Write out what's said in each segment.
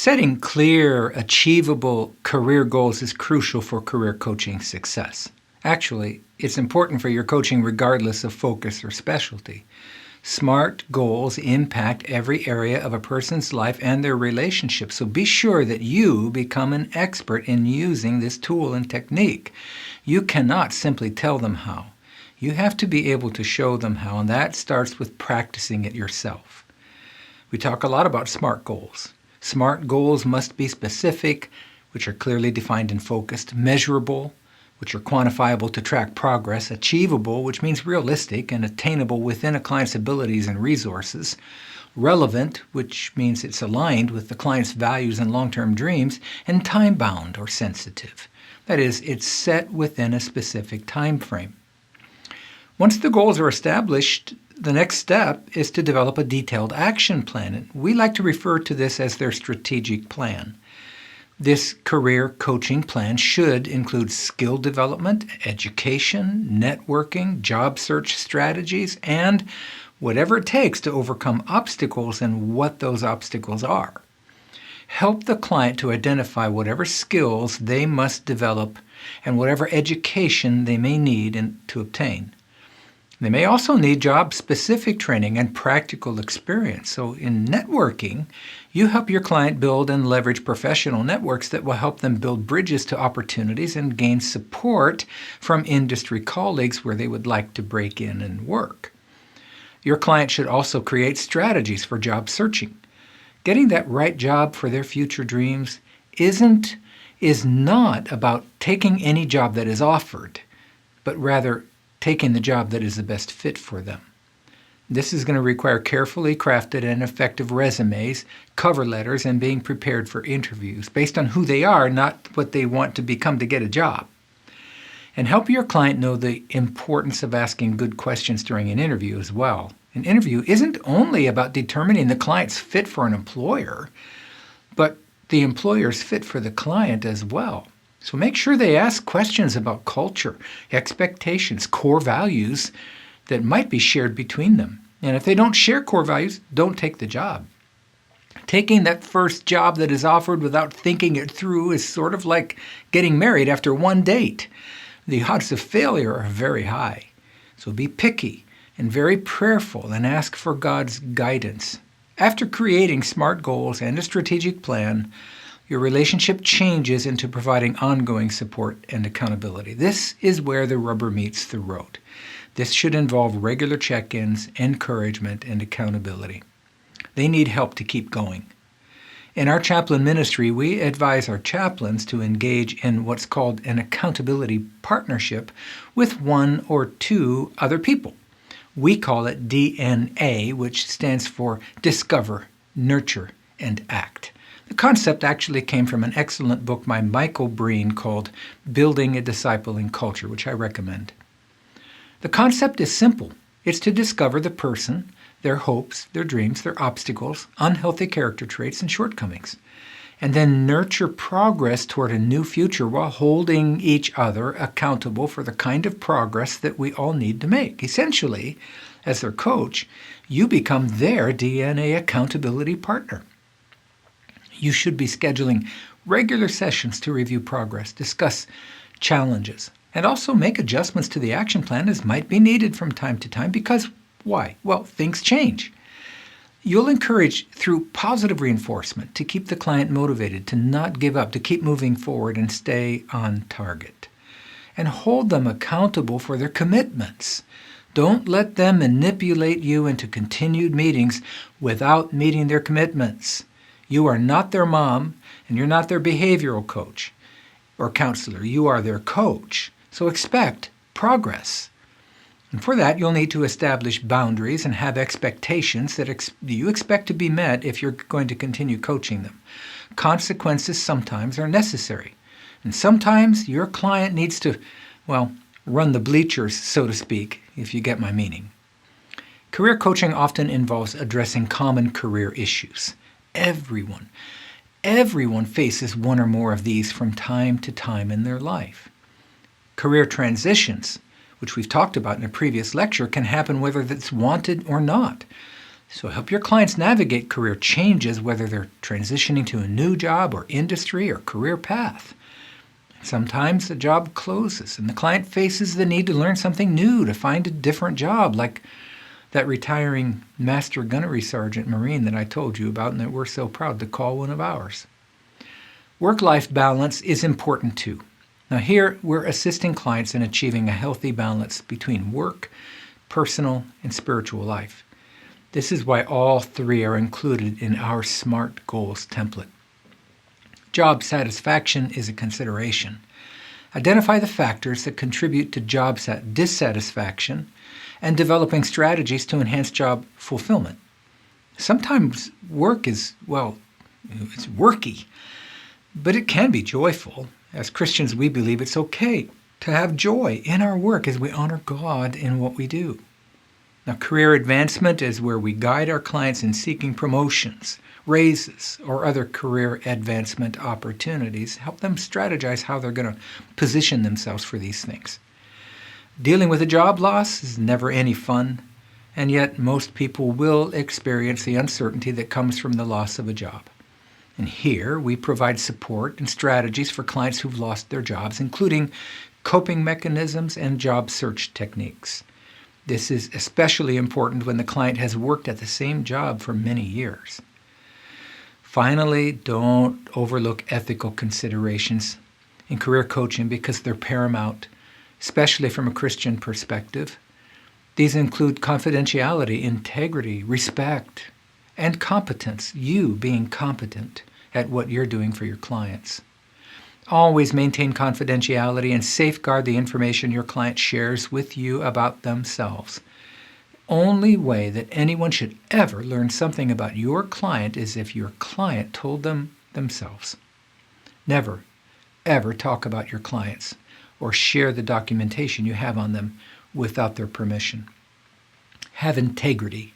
Setting clear, achievable career goals is crucial for career coaching success. Actually, it's important for your coaching regardless of focus or specialty. SMART goals impact every area of a person's life and their relationships, so be sure that you become an expert in using this tool and technique. You cannot simply tell them how. You have to be able to show them how, and that starts with practicing it yourself. We talk a lot about SMART goals. SMART goals must be specific, which are clearly defined and focused, measurable, which are quantifiable to track progress, achievable, which means realistic and attainable within a client's abilities and resources, relevant, which means it's aligned with the client's values and long-term dreams, and time-bound or sensitive. That is, it's set within a specific time frame. Once the goals are established, the next step is to develop a detailed action plan. And we like to refer to this as their strategic plan. This career coaching plan should include skill development, education, networking, job search strategies, and whatever it takes to overcome obstacles and what those obstacles are. Help the client to identify whatever skills they must develop and whatever education they may need to obtain. They may also need job-specific training and practical experience. So in networking, you help your client build and leverage professional networks that will help them build bridges to opportunities and gain support from industry colleagues where they would like to break in and work. Your client should also create strategies for job searching. Getting that right job for their future dreams is not about taking any job that is offered, but rather taking the job that is the best fit for them. This is going to require carefully crafted and effective resumes, cover letters, and being prepared for interviews based on who they are, not what they want to become to get a job. And help your client know the importance of asking good questions during an interview as well. An interview isn't only about determining the client's fit for an employer, but the employer's fit for the client as well. So make sure they ask questions about culture, expectations, core values that might be shared between them. And if they don't share core values, don't take the job. Taking that first job that is offered without thinking it through is sort of like getting married after one date. The odds of failure are very high. So be picky and very prayerful and ask for God's guidance. After creating SMART goals and a strategic plan, your relationship changes into providing ongoing support and accountability. This is where the rubber meets the road. This should involve regular check-ins, encouragement, and accountability. They need help to keep going. In our chaplain ministry, we advise our chaplains to engage in what's called an accountability partnership with one or two other people. We call it DNA, which stands for Discover, Nurture, and Act. The concept actually came from an excellent book by Michael Breen called Building a Discipling Culture, which I recommend. The concept is simple. It's to discover the person, their hopes, their dreams, their obstacles, unhealthy character traits, and shortcomings, and then nurture progress toward a new future while holding each other accountable for the kind of progress that we all need to make. Essentially, as their coach, you become their DNA accountability partner. You should be scheduling regular sessions to review progress, discuss challenges, and also make adjustments to the action plan as might be needed from time to time because why? Well, things change. You'll encourage through positive reinforcement to keep the client motivated, to not give up, to keep moving forward and stay on target. And hold them accountable for their commitments. Don't let them manipulate you into continued meetings without meeting their commitments. You are not their mom, and you're not their behavioral coach or counselor. You are their coach. So expect progress. And for that, you'll need to establish boundaries and have expectations that you expect to be met if you're going to continue coaching them. Consequences sometimes are necessary. And sometimes your client needs to, run the bleachers, so to speak, if you get my meaning. Career coaching often involves addressing common career issues. Everyone faces one or more of these from time to time in their life. Career transitions, which we've talked about in a previous lecture, can happen whether it's wanted or not. So help your clients navigate career changes, whether they're transitioning to a new job or industry or career path. Sometimes a job closes and the client faces the need to learn something new, to find a different job, like that retiring Master Gunnery Sergeant Marine that I told you about and that we're so proud to call one of ours. Work-life balance is important too. Now here, we're assisting clients in achieving a healthy balance between work, personal, and spiritual life. This is why all three are included in our SMART Goals template. Job satisfaction is a consideration. Identify the factors that contribute to job dissatisfaction and developing strategies to enhance job fulfillment. Sometimes work is, it's worky, but it can be joyful. As Christians, we believe it's okay to have joy in our work as we honor God in what we do. Now, career advancement is where we guide our clients in seeking promotions, raises, or other career advancement opportunities, help them strategize how they're going to position themselves for these things. Dealing with a job loss is never any fun, and yet most people will experience the uncertainty that comes from the loss of a job. And here we provide support and strategies for clients who've lost their jobs, including coping mechanisms and job search techniques. This is especially important when the client has worked at the same job for many years. Finally, don't overlook ethical considerations in career coaching because they're paramount, especially from a Christian perspective. These include confidentiality, integrity, respect, and competence, you being competent at what you're doing for your clients. Always maintain confidentiality and safeguard the information your client shares with you about themselves. Only way that anyone should ever learn something about your client is if your client told them themselves. Never, ever talk about your clients or share the documentation you have on them without their permission. Have integrity.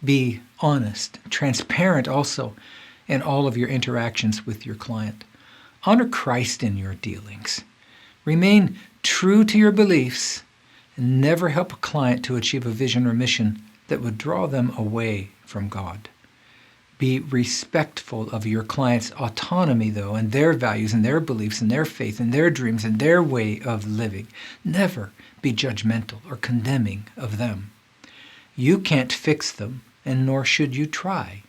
Be honest, transparent also in all of your interactions with your client. Honor Christ in your dealings. Remain true to your beliefs and never help a client to achieve a vision or mission that would draw them away from God. Be respectful of your client's autonomy, though, and their values and their beliefs and their faith and their dreams and their way of living. Never be judgmental or condemning of them. You can't fix them, and nor should you try.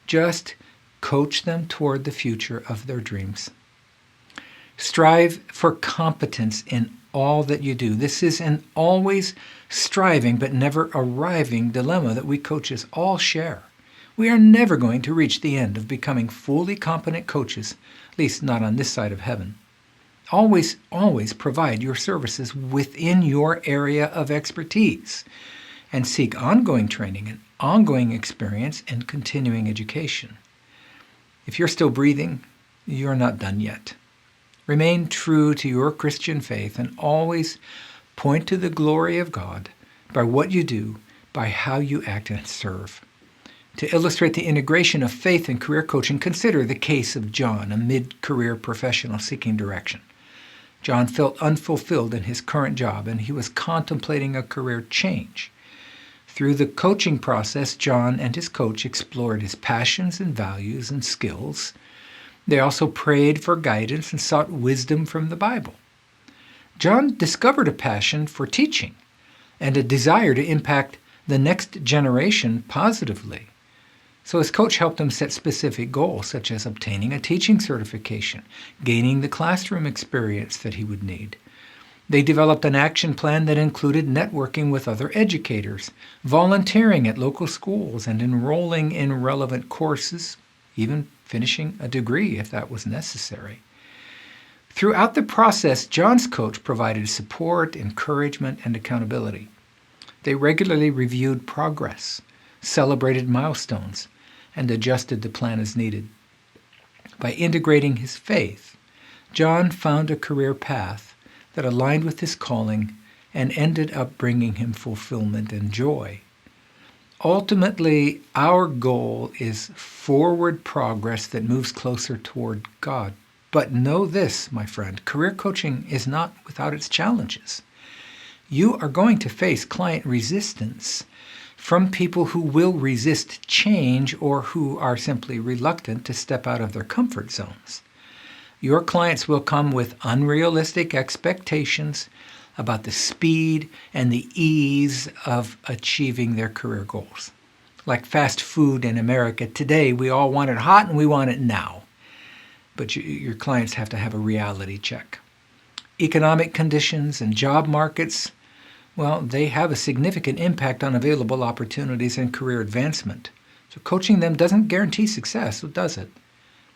Just coach them toward the future of their dreams. Strive for competence in all that you do. This is an always striving but never arriving dilemma that we coaches all share. We are never going to reach the end of becoming fully competent coaches, at least not on this side of heaven. Always, always provide your services within your area of expertise and seek ongoing training and ongoing experience and continuing education. If you're still breathing, you're not done yet. Remain true to your Christian faith and always point to the glory of God by what you do, by how you act and serve. To illustrate the integration of faith and career coaching, consider the case of John, a mid-career professional seeking direction. John felt unfulfilled in his current job, and he was contemplating a career change. Through the coaching process, John and his coach explored his passions and values and skills. They also prayed for guidance and sought wisdom from the Bible. John discovered a passion for teaching and a desire to impact the next generation positively. So his coach helped him set specific goals, such as obtaining a teaching certification, gaining the classroom experience that he would need. They developed an action plan that included networking with other educators, volunteering at local schools, and enrolling in relevant courses, even finishing a degree if that was necessary. Throughout the process, John's coach provided support, encouragement, and accountability. They regularly reviewed progress, celebrated milestones, and adjusted the plan as needed. By integrating his faith, John found a career path that aligned with his calling and ended up bringing him fulfillment and joy. Ultimately, our goal is forward progress that moves closer toward God. But know this, my friend, career coaching is not without its challenges. You are going to face client resistance from people who will resist change or who are simply reluctant to step out of their comfort zones. Your clients will come with unrealistic expectations about the speed and the ease of achieving their career goals. Like fast food in America today, we all want it hot and we want it now. But your clients have to have a reality check. Economic conditions and job markets, well, they have a significant impact on available opportunities and career advancement. So coaching them doesn't guarantee success, does it?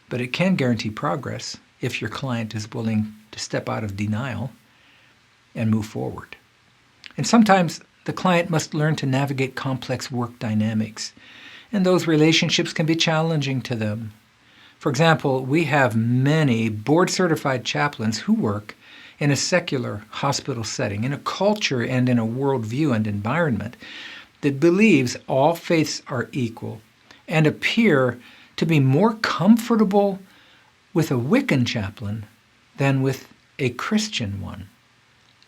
But it can guarantee progress if your client is willing to step out of denial and move forward. And sometimes the client must learn to navigate complex work dynamics, and those relationships can be challenging to them. For example, we have many board-certified chaplains who work in a secular hospital setting, in a culture and in a worldview and environment that believes all faiths are equal and appear to be more comfortable with a Wiccan chaplain than with a Christian one.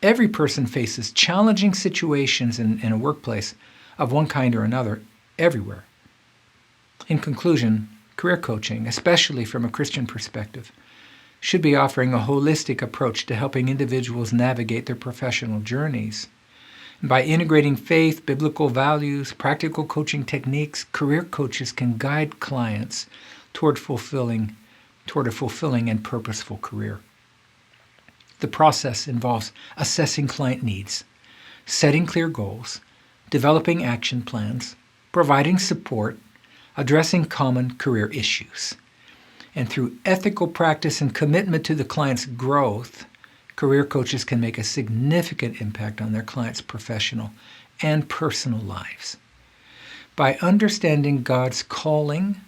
Every person faces challenging situations in a workplace of one kind or another everywhere. In conclusion, career coaching, especially from a Christian perspective, should be offering a holistic approach to helping individuals navigate their professional journeys. And by integrating faith, biblical values, practical coaching techniques, career coaches can guide clients toward a fulfilling and purposeful career. The process involves assessing client needs, setting clear goals, developing action plans, providing support, addressing common career issues. And through ethical practice and commitment to the client's growth, career coaches can make a significant impact on their clients' professional and personal lives. By understanding God's calling,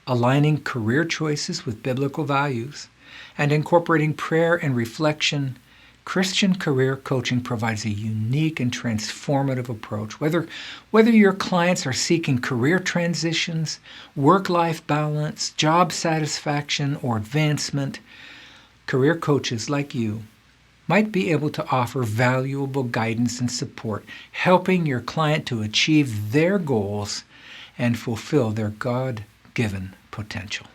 aligning career choices with biblical values, and incorporating prayer and reflection, Christian career coaching provides a unique and transformative approach. Whether your clients are seeking career transitions, work-life balance, job satisfaction, or advancement, career coaches like you might be able to offer valuable guidance and support, helping your client to achieve their goals and fulfill their God-given potential.